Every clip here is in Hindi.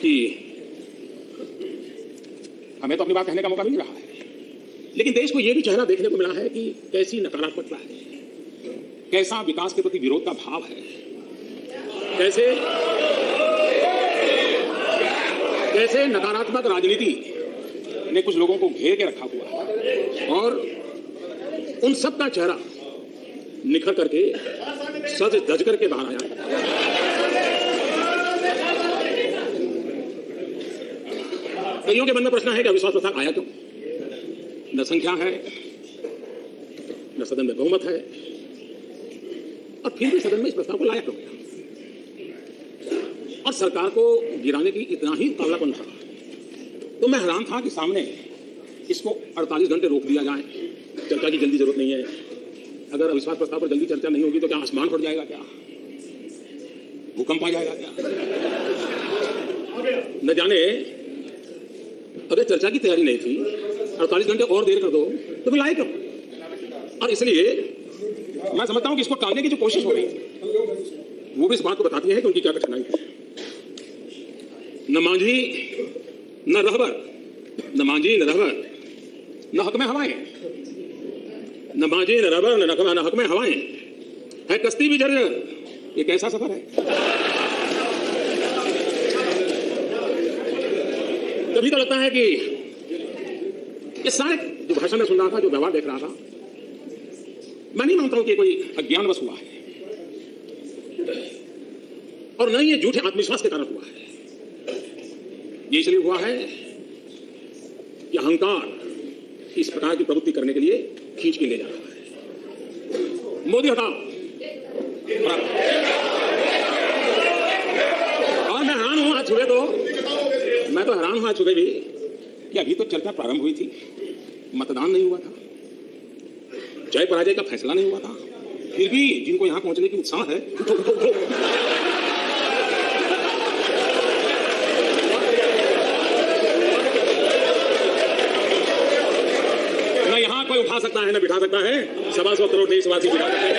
कि हमें तो अपनी बात कहने का मौका मिल रहा है, लेकिन देश को यह भी चेहरा देखने को मिला है कि कैसी नकारात्मकता है, कैसा विकास के प्रति विरोध का भाव है, कैसे नकारात्मक राजनीति ने कुछ लोगों को घेर के रखा हुआ है और उन सब का चेहरा निखर करके सज धज करके बाहर आया है। कईयों के मन में प्रश्न है कि अविश्वास प्रस्ताव आया क्यों? न संख्या है, न सदन में बहुमत है, और फिर भी सदन में इस प्रस्ताव को लाया क्यों? और सरकार को गिराने की इतना ही कावलापन था, तो मैं हैरान था कि सामने इसको 48 घंटे रोक दिया जाए। चर्चा की जल्दी जरूरत नहीं है। अगर अविश्वास प्रस्ताव पर जल्दी चर्चा नहीं होगी तो क्या आसमान फट जाएगा? क्या भूकंप आ जाएगा? क्या न जाने। अगर चर्चा की तैयारी नहीं थी, 48 घंटे और देर कर दो तो फिर लाए क्यों? और इसलिए मैं समझता हूं कि इसको टालने की जो कोशिश हो रही है वो भी इस बात को बताती है कि उनकी क्या कठिनाई है। न मांझी न रहबर, न मांझी न रहबर न हक में हवाएं, न मांझी न रहबर न हक में हवाएं, है कश्ती भी जर्जर। ये कैसा सफर है? कभी तो लगता है कि ये सारे जो भाषण में सुन रहा था, जो व्यवहार देख रहा था, मैं नहीं मानता हूं कि कोई अज्ञानवश हुआ है, और न ही ये झूठे आत्मविश्वास के कारण हुआ है। ये इसलिए हुआ है कि अहंकार इस प्रकार की प्रवृत्ति करने के लिए खींच के ले जा रहा है। मोदी हटाओ। और मैं हैरान हूं आज सुबह भी कि अभी तो चर्चा प्रारंभ हुई थी, मतदान नहीं हुआ था, जय पराजय का फैसला नहीं हुआ था, फिर भी जिनको यहां पहुंचने की उत्साह है, न यहां कोई उठा सकता है न बिठा सकता है। 125 करोड़ देशवासी बिठा सकते हैं,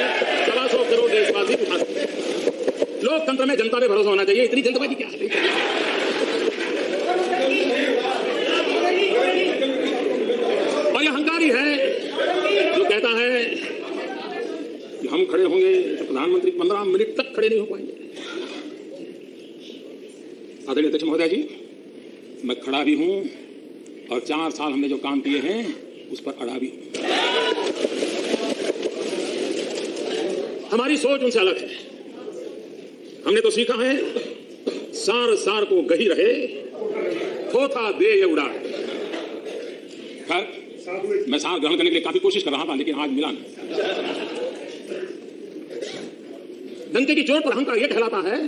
125 करोड़ देशवासी बिठा सकते हैं। लोकतंत्र में जनता पे भरोसा होना चाहिए। इतनी जल्दबाजी क्या है? और यह अहंकारी है जो कहता है कि हम खड़े होंगे तो प्रधानमंत्री 15 मिनट तक खड़े नहीं हो पाएंगे। आदरणीय अध्यक्ष महोदय जी, मैं खड़ा भी हूं और 4 साल हमने जो काम किए हैं उस पर अड़ा भी हूं। हमारी सोच उनसे अलग है। हमने तो सीखा है सार सार को गही रहे, थोथा दे ये उड़ा। खैर, मैं सार ग्रहण करने के लिए काफी कोशिश कर रहा था, लेकिन आज मिला नहीं। डंके की चोट पर अहंकार यह कहलाता है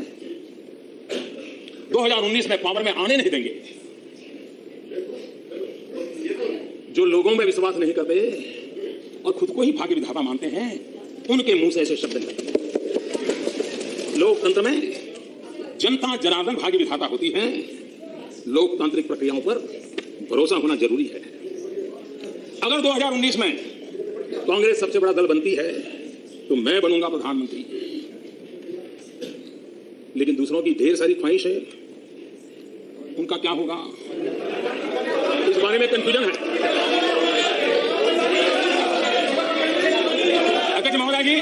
2019 में पावर में आने नहीं देंगे। जो लोगों में विश्वास नहीं करते और खुद को ही भाग्य विधाता मानते हैं, उनके मुंह से ऐसे शब्द निकलते। लोकतंत्र में जनता जनार्दन भाग्य विधाता होती है। लोकतांत्रिक प्रक्रियाओं पर भरोसा होना जरूरी है। अगर 2019 में कांग्रेस सबसे बड़ा दल बनती है तो मैं बनूंगा प्रधानमंत्री, लेकिन दूसरों की ढेर सारी ख्वाहिश है, उनका क्या होगा इस बारे में कंफ्यूजन है। अध्यक्ष महोदय जी,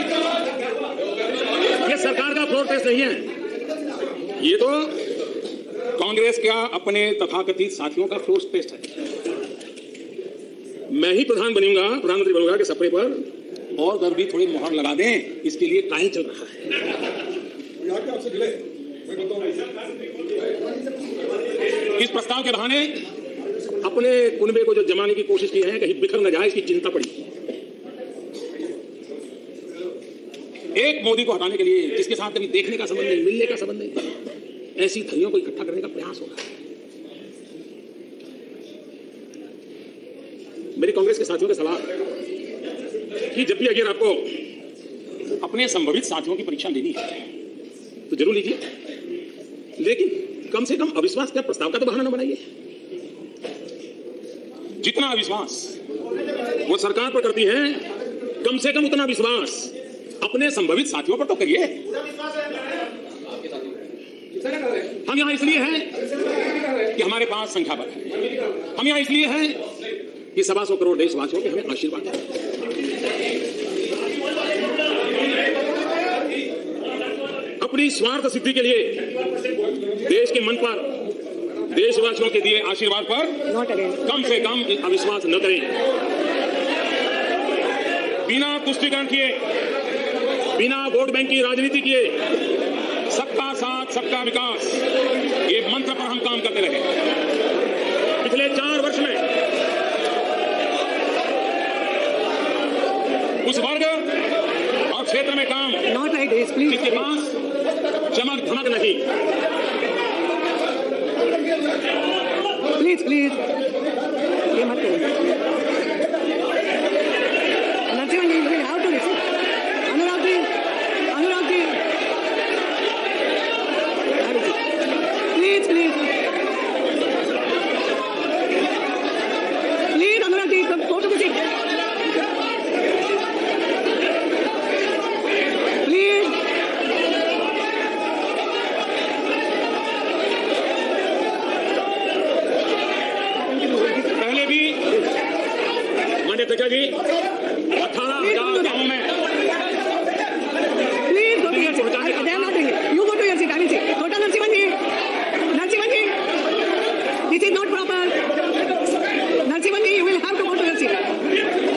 ये सरकार का फ्लोर टेस्ट नहीं है, ये तो कांग्रेस का अपने तथाकथित साथियों का फ्लोर टेस्ट है। मैं ही प्रधानमंत्री बनूंगा के सपने पर और दर भी थोड़ी मुहर लगा दें, इसके लिए ट्रायल चल रहा है। इस प्रस्ताव के बहाने अपने कुनबे को जो जमाने की कोशिश की है, कहीं बिखर न जाए इसकी चिंता पड़ी। एक मोदी को हटाने के लिए जिसके साथ कभी देखने का संबंध नहीं, मिलने का संबंध नहीं, ऐसी धनियों को इकट्ठा करने का प्रयास हो रहा है। मेरी कांग्रेस के साथियों से सलाह है कि जब भी अगर आपको अपने संभावित साथियों की परीक्षा लेनी है तो जरूर लीजिए, लेकिन कम से कम अविश्वास का प्रस्ताव का तो बहाना न बनाइए। जितना अविश्वास वो सरकार पर करती है, कम से कम उतना विश्वास अपने संभावित साथियों पर तो करिए। हम यहां इसलिए हैं कि हमारे पास संख्या बल है। हम यहाँ इसलिए हैं कि 125 करोड़ देशवासियों के हमें आशीर्वाद है। अपनी स्वार्थ सिद्धि के लिए देश के मन पर, देशवासियों के दिए आशीर्वाद पर कम से कम अविश्वास न करें। बिना तुष्टीकरण किए, बिना वोट बैंक की राजनीति किए, सबका साथ सबका विकास, ये मंत्र पर हम काम करते रहे। पिछले 4 वर्ष में उस वर्ग और क्षेत्र में काम जिसके पास चमक धमक नहीं। प्लीज ये मत करो। Narasimha ji, you have to listen. Anurag ji, please Anurag ji, go to the seat. Please. पहले भी माननीय अध्यक्ष जी 18,000 गांवों में Please go to your seat. They are not doing it. You go to your seat. I will see. Go to Narasimhan ji. This is not proper. Narasimhan ji, you will have to go to your seat.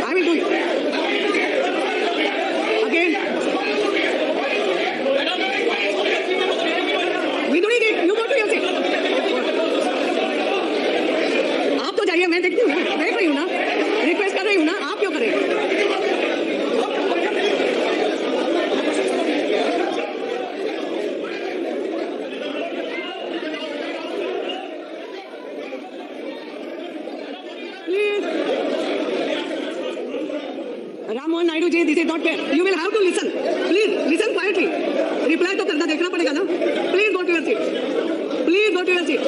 I will do it. Again. We doing it. You go to your seat. आप तो जाइए, मैं देखती हूँ, देख रही हूँ ना, रिक्वेस्ट कर रही हूँ ना, आप क्यों करें? Rammohan Naidu ji, this is not fair. You will have to listen. Please listen quietly. Reply तो करना देखना पड़ेगा ना. Please go to your seat. Please go to your seat.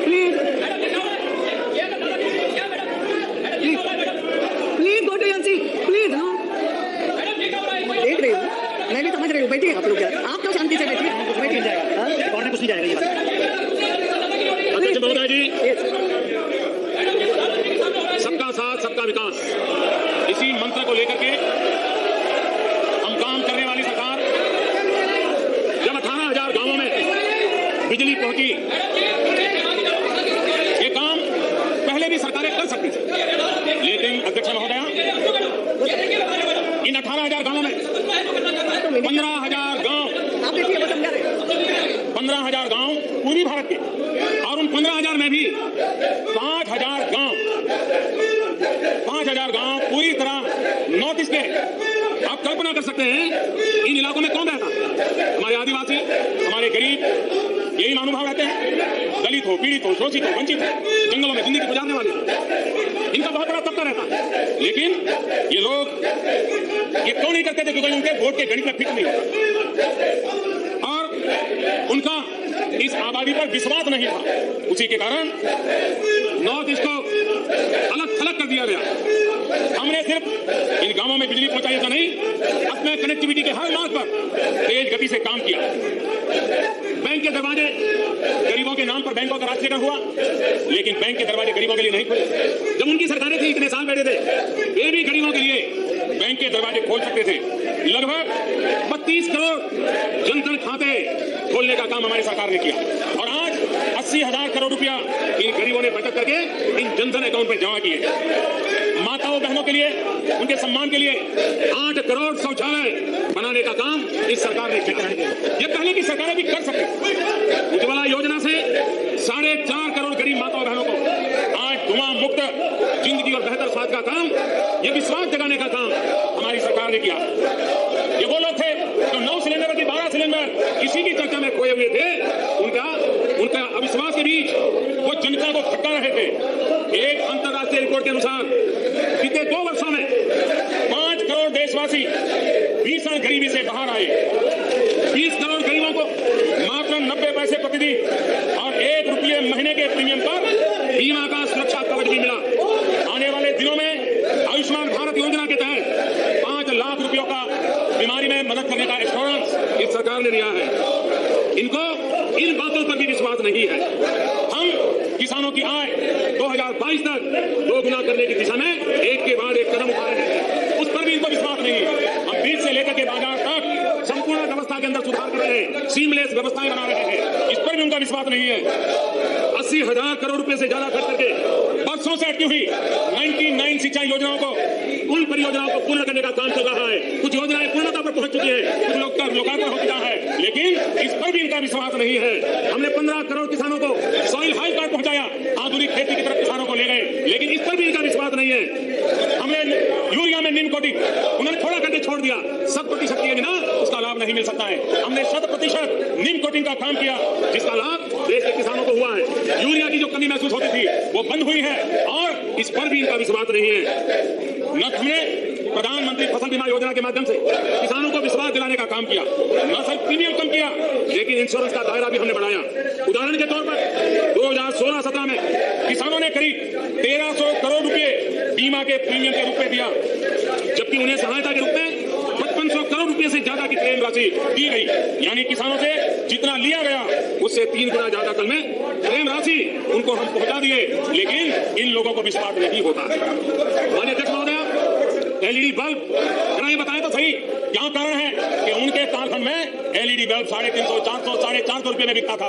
Please. Please go to your seat. Please, no. देख रही हूँ, मैं भी समझ रही हूँ. बैठिए आप लोग, आप तो शांति से बैठिए. बैठिए. और कुछ नहीं जाएगा ये बात. अध्यक्ष महोदय जी, सबका साथ सबका विकास, इसी मंत्र को लेकर के हम काम करने वाली सरकार जब 18,000 गांवों में बिजली पहुंची, ये काम पहले भी सरकारें कर सकती थी, लेकिन अध्यक्ष महोदया इन 18,000 गांवों में 15,000 गांव, 15,000 गांव पूर्वी भारत के, और उन 15,000 में भी 5,000 गांव पूरी तरह नॉर्थ ईस्ट के। आप कल्पना कर सकते हैं इन इलाकों में कौन रहता है? हमारे आदिवासी, हमारे गरीब, यही महानुभाव रहते हैं। दलित हो, पीड़ित हो, शोषित हो, वंचित हो, जंगलों में जिंदगी गुजारने वाले, इनका बहुत बड़ा तबका रहता है। लेकिन ये लोग ये क्यों नहीं करते थे? क्योंकि उनके वोट के गणित में फिट नहीं और उनका इस आबादी पर विश्वास नहीं था। उसी के कारण नॉर्थ ईस्ट को अलग थलग कर दिया गया। हमने सिर्फ इन गांवों में बिजली पहुंचाई तो नहीं, अपने कनेक्टिविटी के हर मार्ग पर तेज गति से काम किया। बैंक के दरवाजे गरीबों के नाम पर बैंकों का राष्ट्रीयकरण हुआ, लेकिन बैंक के दरवाजे गरीबों के लिए नहीं खुले। जब उनकी सरकारें थी, इतने साल बैठे थे, वे भी गरीबों के लिए बैंक के दरवाजे खोल सकते थे। लगभग 32 करोड़ जनधन खाते खोलने का काम हमारी सरकार ने किया, और आज 80,000 करोड़ रुपया इन गरीबों ने बचत करके इन जनधन अकाउंट में जमा किए। माताओं बहनों के लिए, उनके सम्मान के लिए 8 करोड़ शौचालय बनाने का काम इस सरकार ने किया। ये पहले की सरकारें भी कर सकती। उज्ज्वला योजना से 4.5 करोड़ गरीब माताओं बहनों को आज धुआं मुक्त जिंदगी और बेहतर स्वास्थ्य का काम, ये विश्वास जगाने का काम हमारी सरकार ने किया। ये वो लोग थे जो 9 सिलेंडर की 12 सिलेंडर इसी की चर्चा में खोए हुए थे। उनका अविश्वास के बीच वो जनता को धक्का रहे थे। एक अंतर्राष्ट्रीय रिपोर्ट के अनुसार बीते 2 वर्षों में 5 करोड़ देशवासी भीषण गरीबी से बाहर आए। 20 करोड़ गरीबों को मात्र 90 पैसे प्रतिदिन और 1 रुपये महीने के प्रीमियम पर बीमा का सुरक्षा कवच भी मिला। आने वाले दिनों में आयुष्मान भारत योजना के तहत 5 लाख रुपयों का बीमारी में मदद करने का एश्योरेंस सरकार ने लिया है, इनको इन बातों पर भी विश्वास नहीं है। हम किसानों की आय 2022 तक दोगुना करने की दिशा में एक के बाद एक कदम उठा रहे हैं, उस पर भी इनको विश्वास नहीं है। हम बीज से लेकर के बाजार तक संपूर्ण व्यवस्था के अंदर सुधार कर रहे हैं, सीमलेस व्यवस्थाएं बना रहे हैं, इस पर भी उनका विश्वास नहीं है। 80,000 करोड़ रुपए से ज्यादा खर्च करके वर्षों से अटकी हुई 99 सिंचाई योजनाओं को, उन परियोजनाओं को पूर्ण करने का काम चल रहा है। कुछ योजनाएं पूर्णता पर पहुंच चुकी है, कुछ लोकार्पण हो चुका है, लेकिन इस पर भी इनका विश्वास नहीं है। हमने 15 करोड़ किसानों को सॉइल हेल्थ कार्ड पहुंचाया, आधुनिक खेती की तरफ किसानों को ले गए, लेकिन इस पर भी इनका विश्वास नहीं है। हमने यूरिया में नीम कोटिंग उन्होंने थोड़ा करके छोड़ दिया, 100% दिए बिना उसका लाभ नहीं मिल सकता है। हमने 100% नीम कोटिंग का काम किया, जिसका लाभ देश के किसानों को हुआ है। यूरिया की जो कमी महसूस होती थी वो बंद हुई है, और इस पर भी इनका विश्वास नहीं है। न हमने प्रधानमंत्री फसल बीमा योजना के माध्यम से किसानों को विश्वास दिलाने का काम किया, न सिर्फ प्रीमियम कम किया, लेकिन इंश्योरेंस का दायरा भी हमने बढ़ाया। उदाहरण के तौर पर 2016-17 में किसानों ने करीब 1300 करोड़ रुपए बीमा के प्रीमियम के रूप में दिया, जबकि उन्हें सहायता के रूप में 5500 करोड़ रुपए से ज्यादा की क्लेम राशि दी गई। यानी किसानों से जितना लिया गया उससे 3 गुना ज्यादा कल में क्लेम राशि उनको हम पहुंचा दिए, लेकिन इन लोगों को विश्वास नहीं होता। माननीय अध्यक्ष महोदय, एलईडी बल्ब जरा ये बताएं तो सही, क्या कारण है कि उनके कालखंड में एलईडी बल्ब 350, 400, 450 रुपए में बिकता था,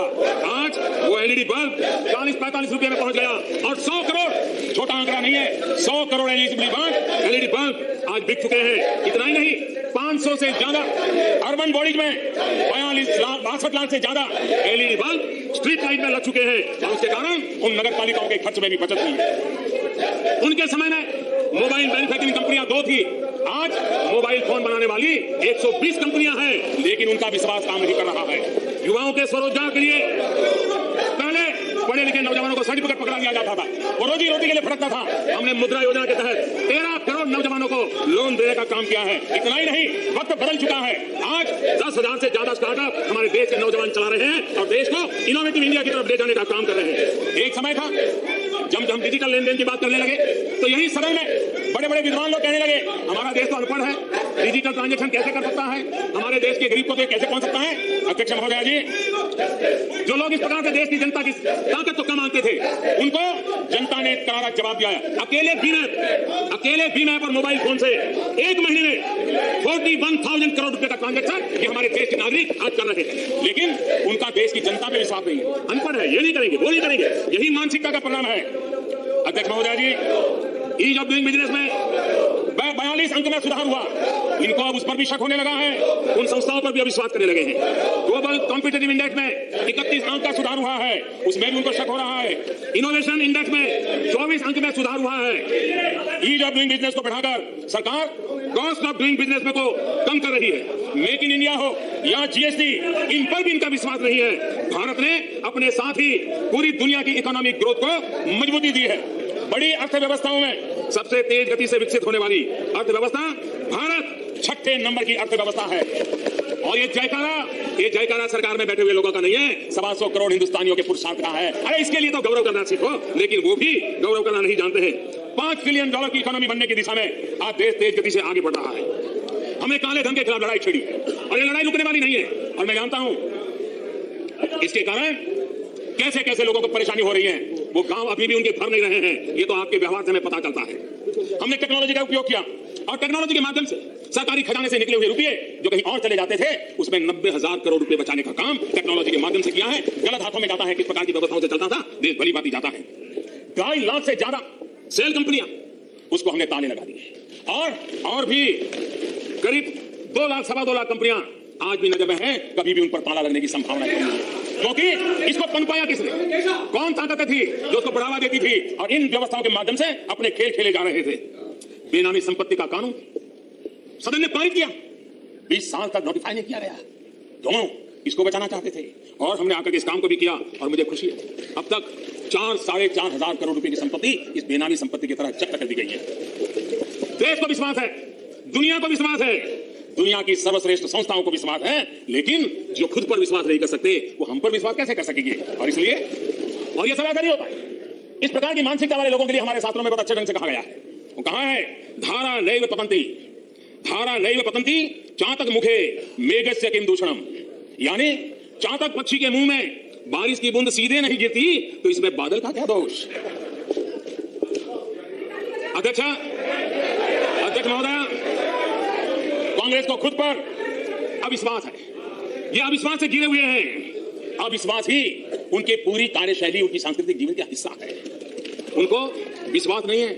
आज वो एलईडी बल्ब 40-45 रुपए में पहुंच गया, और 100 करोड़62 आंकड़ा नहीं है, 100 करोड़ एलईडी बल्ब आज बिक चुके हैं। इतना ही नहीं, 500 से ज्यादा अर्बन बॉडीज में 62 लाख से ज्यादा एलईडी बल्ब स्ट्रीट लाइट में लग चुके हैं, और उसके कारण उन नगर पालिकाओं के खर्च में भी बचत हुई है। उनके समय में मोबाइल मैन्युफैक्चरिंग कंपनियां 2 थी, आज मोबाइल फोन बनाने वाली 120 कंपनियां हैं, लेकिन उनका विश्वास काम नहीं कर रहा है। युवाओं के स्वरोजगार के लिए पहले पढ़े लिखे नौजवानों को सर्टिफिकेट पकड़ा दिया जाता था, वो रोजी रोटी के लिए भटकता था। हमने मुद्रा योजना के तहत 13 करोड़ नौजवानों को लोन देने का काम किया है। इतना ही नहीं, वक्त बदल चुका है, आज 10,000 से ज्यादा स्टार्टअप हमारे देश के नौजवान चला रहे हैं और देश को इनोवेटिव इंडिया की तरफ ले जाने का काम कर रहे हैं। एक समय था जब हम डिजिटल लेन देन की बात करने लगे तो यही सदन में बड़े बड़े विद्वान लोग कहने लगे हमारा देश तो अनपढ़ है, डिजिटल ट्रांजैक्शन कैसे कर सकता है, हमारे देश के गरीब को तो कैसे पहुंच सकता है। अध्यक्ष महोदय जी, जो लोग इस प्रकार से देश की जनता की ताकत को कम मानते थे, उनको जनता ने करारा जवाब दिया है। अकेले भीम ऐप और मोबाइल फोन से एक महीने में 41,000 करोड़ रुपए का ट्रांजैक्शन ये हमारे देश के नागरिक आज कर रहे हैं, लेकिन उनका देश की जनता पे विश्वास नहीं है। अनपढ़ है, ये नहीं करेंगे, वो नहीं करेंगे, यही मानसिकता का परिणाम है। अध्यक्ष महोदय जी, ईज ऑफ डूइंग बिजनेस में 42 अंक में सुधार हुआ, इनको अब उस पर भी शक होने लगा है, उन संस्थाओं पर भी अविश्वास करने लगे हैं। ग्लोबल कॉम्पिटिटिव इंडेक्स में 31 अंक का सुधार हुआ है, उसमें भी उनको शक हो रहा है। इनोवेशन इंडेक्स में 24 अंक में सुधार हुआ है। ईज ऑफ डूइंग बिजनेस को बढ़ाकर सरकार कॉस्ट ऑफ डूइंग बिजनेस में को कम कर रही है। मेक इन इंडिया हो या जीएसटी, इन पर भी इनका विश्वास नहीं है। भारत ने अपने साथ ही पूरी दुनिया की इकोनॉमिक ग्रोथ को मजबूती दी है। बड़ी अर्थव्यवस्थाओं में सबसे तेज गति से विकसित होने वाली अर्थव्यवस्था भारत 6ठे नंबर की अर्थव्यवस्था है। और ये जयकारा सरकार में बैठे हुए लोगों का नहीं है, 125 करोड़ हिंदुस्तानियों के पुरुषार्थ का है। अरे इसके लिए तो गौरव करना सीखो, लेकिन वो भी गौरव करना नहीं जानते हैं। $5 ट्रिलियन की इकोनॉमी बनने की दिशा में आज देश तेज गति से आगे बढ़ रहा है। हमने काले धन के खिलाफ लड़ाई छेड़ी और ये लड़ाई रुकने वाली नहीं है। और मैं जानता हूं इसके कारण कैसे कैसे लोगों को परेशानी हो रही है। वो गांव अभी भी उनके भर नहीं रहे हैं, ये तो आपके व्यवहार से हमें पता चलता है। हमने टेक्नोलॉजी का उपयोग किया और टेक्नोलॉजी के माध्यम से सरकारी खजाने से निकले हुए रुपए जो कहीं और चले जाते थे, उसमें 90,000 करोड़ रुपए बचाने का काम टेक्नोलॉजी के माध्यम से किया है। गलत हाथों में जाता है, किस प्रकार की व्यवस्थाओं से चलता था देश भली भांति जाता है। 2.5 लाख से ज्यादा सेल कंपनियां उसको हमने ताले लगा दिए और भी करीब 2 लाख 2.25 लाख कंपनियां आज भी नजर में है, कभी भी उन पर ताला लगने की संभावना नहीं है। क्योंकि इसको पनपाया किसने, कौन ताकत थी जो उसको बढ़ावा देती थी और इन व्यवस्थाओं के माध्यम से अपने खेल खेले जा रहे थे। बेनामी संपत्ति का कानून सदन ने पारित किया, 20 साल तक नोटिफाई नहीं किया गया। दोनों इसको बचाना चाहते थे और हमने आकर इस काम को भी किया और मुझे खुशी है अब तक 4-4.5 हजार करोड़ रुपए की संपत्ति इस बेनामी संपत्ति की तरह जब्त कर दी गई है। देश को विश्वास है, दुनिया को विश्वास है, दुनिया की सर्वश्रेष्ठ संस्थाओं को विश्वास है, लेकिन जो खुद पर विश्वास नहीं कर सकते वो हम पर विश्वास कैसे कर सकेंगे। और इसलिए और ये सब ऐसा नहीं होता है। इस प्रकार की मानसिकता वाले लोगों के लिए हमारे शास्त्रों में बहुत अच्छे ढंग से कहा गया है। वो कहा है धारा नैव पतंती चातक मुखे मेघस्य किम दूषणम। यानी चातक पक्षी के मुंह में बारिश की बूंद सीधे नहीं गिरती तो इसमें बादल का क्या दोष? अध्यक्ष महोदय, कांग्रेस को खुद पर अविश्वास है। ये अविश्वास से घिरे हुए हैं। अविश्वास ही उनके पूरी कार्यशैली, उनकी सांस्कृतिक जीवन का हिस्सा है। उनको विश्वास नहीं है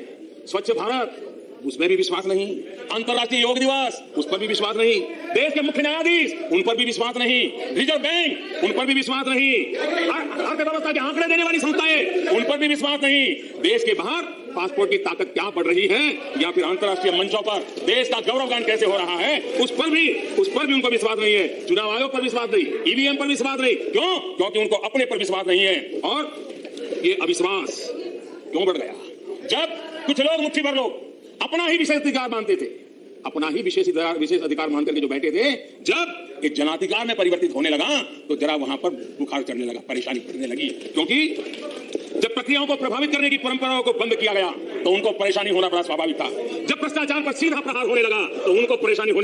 स्वच्छ भारत, उसमें भी विश्वास नहीं। अंतर्राष्ट्रीय योग दिवस, उस पर भी विश्वास नहीं। देश के मुख्य न्यायाधीश, उन पर भी विश्वास नहीं। रिजर्व बैंक, उन पर भी विश्वास नहीं। अर्थव्यवस्था के आंकड़े देने वाली संस्थाएं, उन पर भी विश्वास नहीं। देश के बाहर पासपोर्ट की ताकत क्या बढ़ रही है, या फिर अंतर्राष्ट्रीय मंचों पर देश का गौरवगान कैसे हो रहा है, उस पर भी उनको विश्वास नहीं है। चुनाव आयोग पर विश्वास नहीं, ईवीएम पर विश्वास नहीं। क्यों? क्योंकि उनको अपने पर विश्वास नहीं है। और ये अविश्वास क्यों बढ़ गया? जब कुछ लोग, मुट्ठी भर लोग अपना ही विशेष अधिकार मानते थे, अपना ही विशेष अधिकार मान करके जो बैठे थे, जब एक जनाधिकार में परिवर्तित होने लगा तो जरा वहां पर बुखार चढ़ने लगा, परेशानी पड़ने लगी। क्योंकि जब प्रक्रियाओं को प्रभावित करने की परंपराओं को बंद किया गया तो उनको परेशानी होना बड़ा स्वाभाविक था। जब भ्रष्टाचार पर सीधा प्रहार होने लगा तो उनको परेशानी होनी